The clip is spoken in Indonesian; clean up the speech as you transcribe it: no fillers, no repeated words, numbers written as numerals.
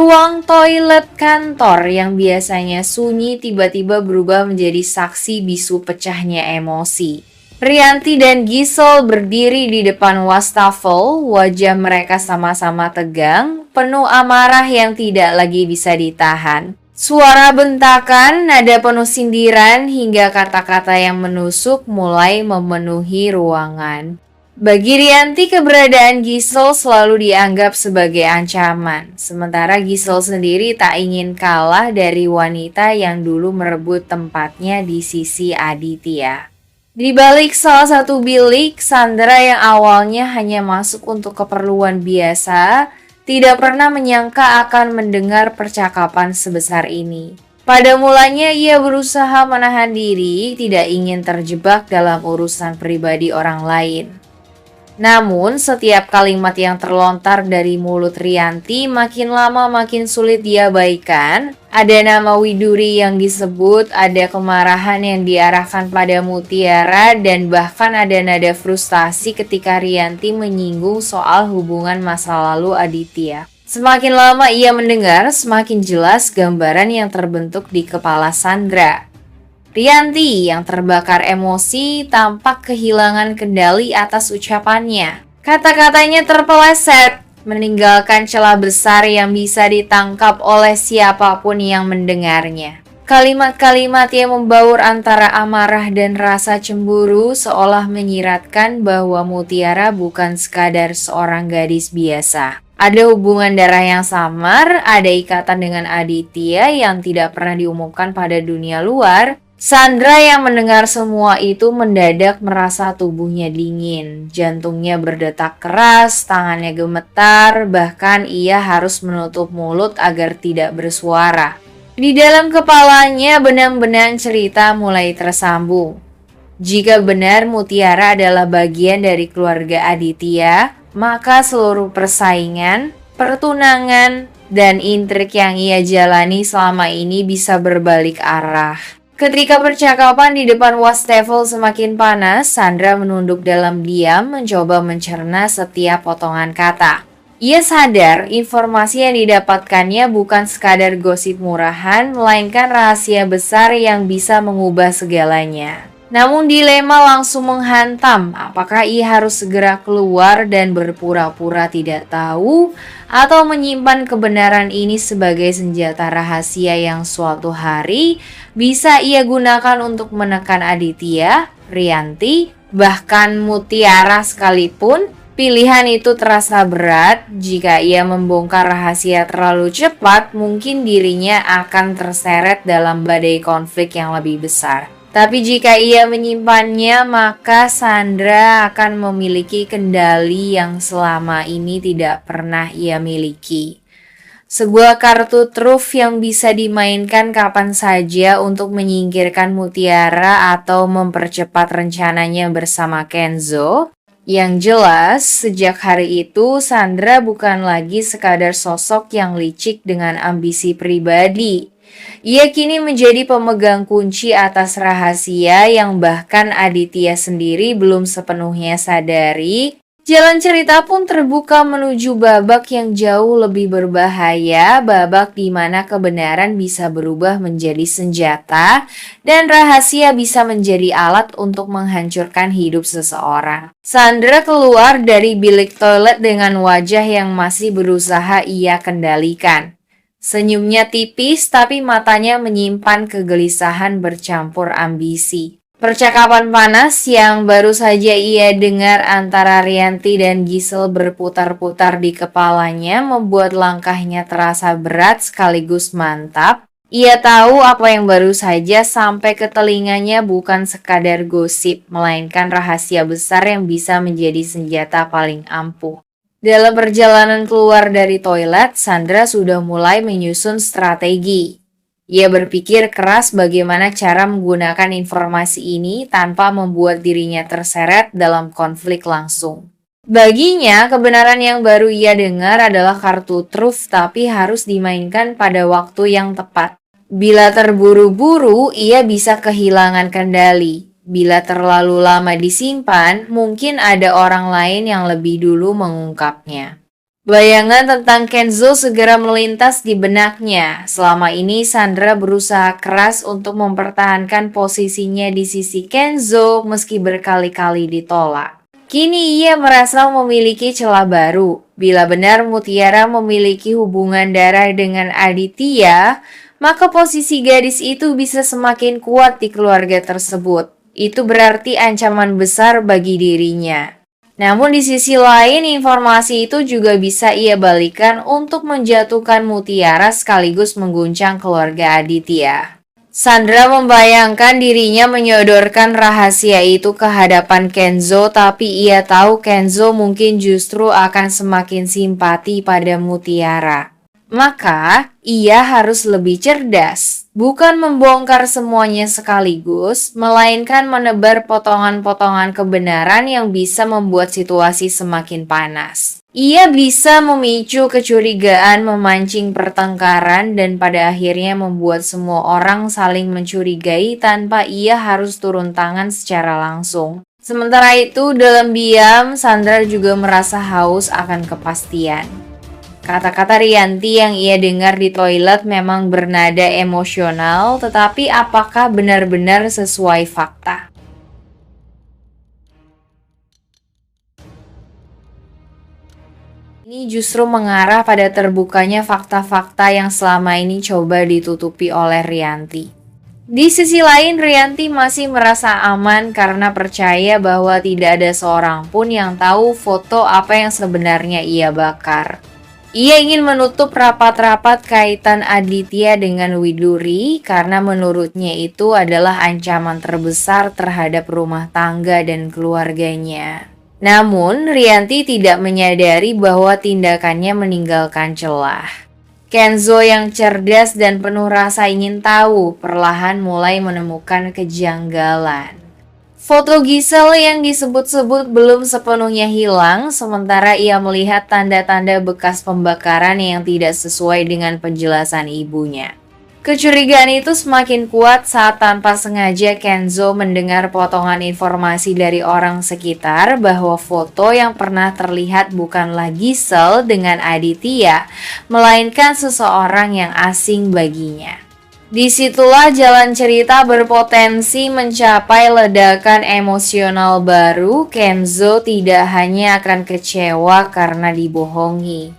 Ruang toilet kantor yang biasanya sunyi tiba-tiba berubah menjadi saksi bisu pecahnya emosi. Rianti dan Gisel berdiri di depan wastafel, wajah mereka sama-sama tegang, penuh amarah yang tidak lagi bisa ditahan. Suara bentakan, nada penuh sindiran, hingga kata-kata yang menusuk mulai memenuhi ruangan. Bagi Rianti, keberadaan Gisel selalu dianggap sebagai ancaman. Sementara Gisel sendiri tak ingin kalah dari wanita yang dulu merebut tempatnya di sisi Aditya. Di balik salah satu bilik, Sandra yang awalnya hanya masuk untuk keperluan biasa, tidak pernah menyangka akan mendengar percakapan sebesar ini. Pada mulanya ia berusaha menahan diri, tidak ingin terjebak dalam urusan pribadi orang lain. Namun, setiap kalimat yang terlontar dari mulut Rianti makin lama makin sulit diabaikan. Ada nama Widuri yang disebut, ada kemarahan yang diarahkan pada Mutiara, dan bahkan ada nada frustasi ketika Rianti menyinggung soal hubungan masa lalu Aditya. Semakin lama ia mendengar, semakin jelas gambaran yang terbentuk di kepala Sandra. Rianti yang terbakar emosi tampak kehilangan kendali atas ucapannya. Kata-katanya terpeleset, meninggalkan celah besar yang bisa ditangkap oleh siapapun yang mendengarnya. Kalimat-kalimat yang membaur antara amarah dan rasa cemburu seolah menyiratkan bahwa Mutiara bukan sekadar seorang gadis biasa. Ada hubungan darah yang samar, ada ikatan dengan Aditya yang tidak pernah diumumkan pada dunia luar. Sandra yang mendengar semua itu mendadak merasa tubuhnya dingin, jantungnya berdetak keras, tangannya gemetar, bahkan ia harus menutup mulut agar tidak bersuara. Di dalam kepalanya benang-benang cerita mulai tersambung. Jika benar Mutiara adalah bagian dari keluarga Aditya, maka seluruh persaingan, pertunangan, dan intrik yang ia jalani selama ini bisa berbalik arah. Ketika percakapan di depan wastafel semakin panas, Sandra menunduk dalam diam mencoba mencerna setiap potongan kata. Ia sadar informasi yang didapatkannya bukan sekadar gosip murahan, melainkan rahasia besar yang bisa mengubah segalanya. Namun dilema langsung menghantam, apakah ia harus segera keluar dan berpura-pura tidak tahu, atau menyimpan kebenaran ini sebagai senjata rahasia yang suatu hari bisa ia gunakan untuk menekan Aditya, Rianti, bahkan Mutiara sekalipun. Pilihan itu terasa berat. Jika ia membongkar rahasia terlalu cepat, mungkin dirinya akan terseret dalam badai konflik yang lebih besar. Tapi jika ia menyimpannya, maka Sandra akan memiliki kendali yang selama ini tidak pernah ia miliki. Sebuah kartu truf yang bisa dimainkan kapan saja untuk menyingkirkan Mutiara atau mempercepat rencananya bersama Kenzo. Yang jelas, sejak hari itu Sandra bukan lagi sekadar sosok yang licik dengan ambisi pribadi. Ia kini menjadi pemegang kunci atas rahasia yang bahkan Aditya sendiri belum sepenuhnya sadari. Jalan cerita pun terbuka menuju babak yang jauh lebih berbahaya, babak di mana kebenaran bisa berubah menjadi senjata dan rahasia bisa menjadi alat untuk menghancurkan hidup seseorang. Sandra keluar dari bilik toilet dengan wajah yang masih berusaha ia kendalikan. Senyumnya tipis tapi matanya menyimpan kegelisahan bercampur ambisi. Percakapan panas yang baru saja ia dengar antara Rianti dan Gisel berputar-putar di kepalanya membuat langkahnya terasa berat sekaligus mantap. Ia tahu apa yang baru saja sampai ke telinganya bukan sekadar gosip, melainkan rahasia besar yang bisa menjadi senjata paling ampuh. Dalam perjalanan keluar dari toilet, Sandra sudah mulai menyusun strategi. Ia berpikir keras bagaimana cara menggunakan informasi ini tanpa membuat dirinya terseret dalam konflik langsung. Baginya, kebenaran yang baru ia dengar adalah kartu truf tapi harus dimainkan pada waktu yang tepat. Bila terburu-buru, ia bisa kehilangan kendali. Bila terlalu lama disimpan, mungkin ada orang lain yang lebih dulu mengungkapnya. Bayangan tentang Kenzo segera melintas di benaknya. Selama ini Sandra berusaha keras untuk mempertahankan posisinya di sisi Kenzo meski berkali-kali ditolak. Kini ia merasa memiliki celah baru. Bila benar Mutiara memiliki hubungan darah dengan Aditya, maka posisi gadis itu bisa semakin kuat di keluarga tersebut. Itu berarti ancaman besar bagi dirinya. Namun di sisi lain, informasi itu juga bisa ia balikan untuk menjatuhkan Mutiara sekaligus mengguncang keluarga Aditya. Sandra membayangkan dirinya menyodorkan rahasia itu ke hadapan Kenzo, tapi ia tahu Kenzo mungkin justru akan semakin simpati pada Mutiara. Maka, ia harus lebih cerdas, bukan membongkar semuanya sekaligus, melainkan menebar potongan-potongan kebenaran yang bisa membuat situasi semakin panas. Ia bisa memicu kecurigaan, memancing pertengkaran, dan pada akhirnya membuat semua orang saling mencurigai tanpa ia harus turun tangan secara langsung. Sementara itu, dalam diam, Sandra juga merasa haus akan kepastian. Kata-kata Rianti yang ia dengar di toilet memang bernada emosional, tetapi apakah benar-benar sesuai fakta? Ini justru mengarah pada terbukanya fakta-fakta yang selama ini coba ditutupi oleh Rianti. Di sisi lain, Rianti masih merasa aman karena percaya bahwa tidak ada seorang pun yang tahu foto apa yang sebenarnya ia bakar. Ia ingin menutup rapat-rapat kaitan Aditya dengan Widuri karena menurutnya itu adalah ancaman terbesar terhadap rumah tangga dan keluarganya. Namun, Rianti tidak menyadari bahwa tindakannya meninggalkan celah. Kenzo yang cerdas dan penuh rasa ingin tahu perlahan mulai menemukan kejanggalan. Foto Giselle yang disebut-sebut belum sepenuhnya hilang, sementara ia melihat tanda-tanda bekas pembakaran yang tidak sesuai dengan penjelasan ibunya. Kecurigaan itu semakin kuat saat tanpa sengaja Kenzo mendengar potongan informasi dari orang sekitar bahwa foto yang pernah terlihat bukanlah Giselle dengan Aditya, melainkan seseorang yang asing baginya. Disitulah jalan cerita berpotensi mencapai ledakan emosional baru. Kenzo tidak hanya akan kecewa karena dibohongi,